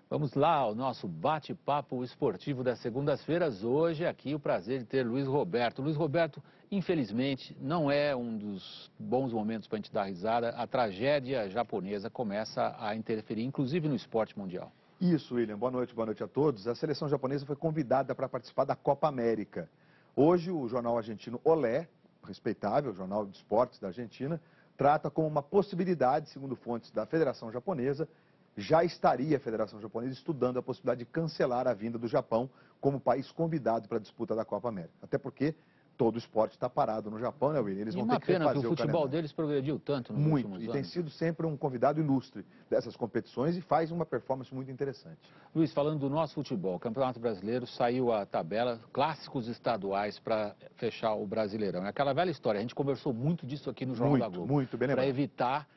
Vamos lá ao nosso bate-papo esportivo das segundas-feiras. Hoje, aqui, o prazer de ter Luiz Roberto. Luiz Roberto, infelizmente, não é um dos bons momentos para a gente dar risada. A tragédia japonesa começa a interferir, inclusive no esporte mundial. Isso, William. Boa noite a todos. A seleção japonesa foi convidada para participar da Copa América. Hoje, o jornal argentino Olé, respeitável jornal de esportes da Argentina, trata como uma possibilidade, segundo fontes da Federação Japonesa, já estaria a Federação Japonesa estudando a possibilidade de cancelar a vinda do Japão como país convidado para a disputa da Copa América. Até porque todo o esporte está parado no Japão, né, William? Eles vão ter que refazer o calendário. E uma pena que o futebol deles progrediu tanto nos últimos anos. Muito, e tem sido sempre um convidado ilustre dessas competições e faz uma performance muito interessante. Luiz, falando do nosso futebol, o Campeonato Brasileiro saiu a tabela, clássicos estaduais para fechar o Brasileirão. É aquela velha história, a gente conversou muito disso aqui no Jornal da Globo. Muito, bem lembrado. Para evitar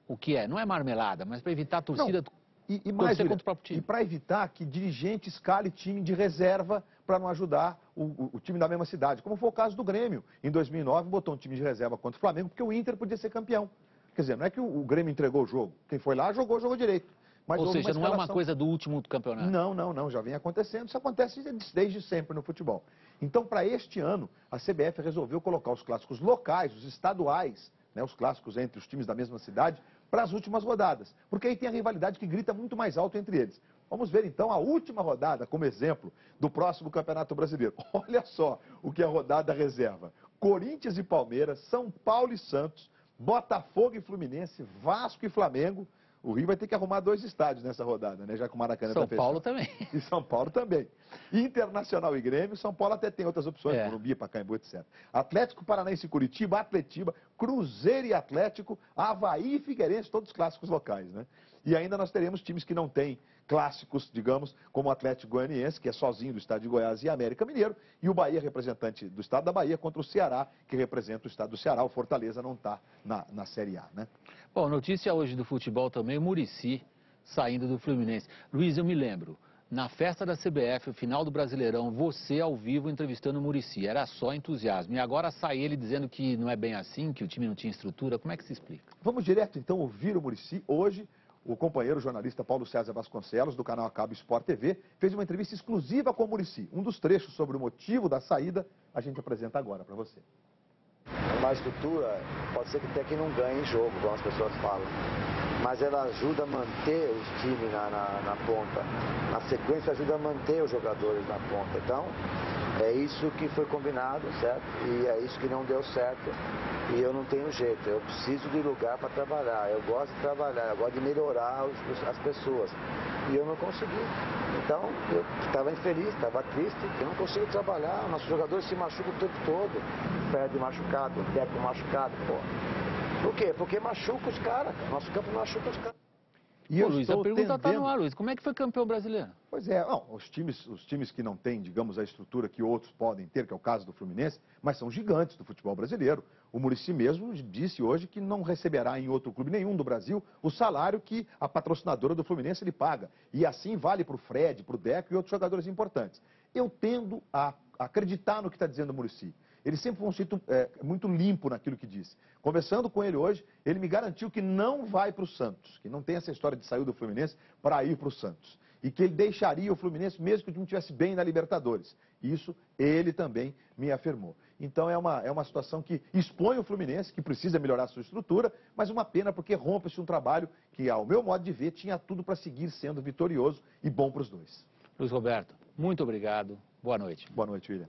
o que é, não é marmelada, mas para evitar a torcida... E para evitar que dirigente escale time de reserva para não ajudar o time da mesma cidade, como foi o caso do Grêmio. Em 2009, botou um time de reserva contra o Flamengo, porque o Inter podia ser campeão. Quer dizer, não é que o Grêmio entregou o jogo. Quem foi lá jogou direito. Mas ou seja, não é uma coisa do último campeonato. Não, já vem acontecendo. Isso acontece desde sempre no futebol. Então, para este ano, a CBF resolveu colocar os clássicos locais, os estaduais, né, os clássicos entre os times da mesma cidade, para as últimas rodadas. Porque aí tem a rivalidade que grita muito mais alto entre eles. Vamos ver então a última rodada como exemplo do próximo Campeonato Brasileiro. Olha só o que a rodada reserva. Corinthians e Palmeiras, São Paulo e Santos, Botafogo e Fluminense, Vasco e Flamengo. O Rio vai ter que arrumar 2 estádios nessa rodada, né? Já que o Maracanã está fechado. São Paulo também. E São Paulo também. Internacional e Grêmio, São Paulo até tem outras opções, Morumbi, Pacaembu, etc. Atlético Paranaense e Curitiba, Atletiba, Cruzeiro e Atlético, Avaí e Figueirense, todos clássicos locais, né? E ainda nós teremos times que não têm clássicos, digamos, como o Atlético Goianiense, que é sozinho do estado de Goiás, e América Mineiro, e o Bahia, representante do estado da Bahia, contra o Ceará, que representa o estado do Ceará. O Fortaleza não está na Série A, né? Bom, notícia hoje do futebol também, o Muricy saindo do Fluminense. Luiz, eu me lembro, na festa da CBF, o final do Brasileirão, você ao vivo entrevistando o Muricy, era só entusiasmo. E agora sai ele dizendo que não é bem assim, que o time não tinha estrutura. Como é que se explica? Vamos direto então ouvir o Muricy. Hoje, o companheiro jornalista Paulo César Vasconcelos, do canal Acabo Sport TV, fez uma entrevista exclusiva com o Muricy. Um dos trechos sobre o motivo da saída, a gente apresenta agora para você. Uma estrutura, pode ser que até que não ganhe jogo, como as pessoas falam, mas ela ajuda a manter os times na ponta. Na sequência, ajuda a manter os jogadores na ponta. Então, é isso que foi combinado, certo? E é isso que não deu certo. E eu não tenho jeito, eu preciso de lugar para trabalhar. Eu gosto de trabalhar, eu gosto de melhorar as pessoas. E eu não consegui. Então, eu estava infeliz, estava triste, eu não consigo trabalhar. Nossos jogadores se machucam o tempo todo. Perde machucado, teco machucado, pô. Por quê? Porque machuca os caras. Nosso campo machuca os caras. E Luiz, a pergunta está no ar, Luiz. Como é que foi campeão brasileiro? Pois é, não, os times que não têm, digamos, a estrutura que outros podem ter, que é o caso do Fluminense, mas são gigantes do futebol brasileiro. O Muricy mesmo disse hoje que não receberá em outro clube nenhum do Brasil o salário que a patrocinadora do Fluminense lhe paga. E assim vale para o Fred, para o Deco e outros jogadores importantes. Eu tendo a acreditar no que está dizendo o Muricy. Ele sempre foi um sujeito muito limpo naquilo que disse. Conversando com ele hoje, ele me garantiu que não vai para o Santos, que não tem essa história de sair do Fluminense para ir para o Santos. E que ele deixaria o Fluminense mesmo que o time estivesse bem na Libertadores. Isso ele também me afirmou. Então é uma situação que expõe o Fluminense, que precisa melhorar a sua estrutura, mas uma pena porque rompe-se um trabalho que, ao meu modo de ver, tinha tudo para seguir sendo vitorioso e bom para os dois. Luiz Roberto, muito obrigado. Boa noite. Boa noite, William.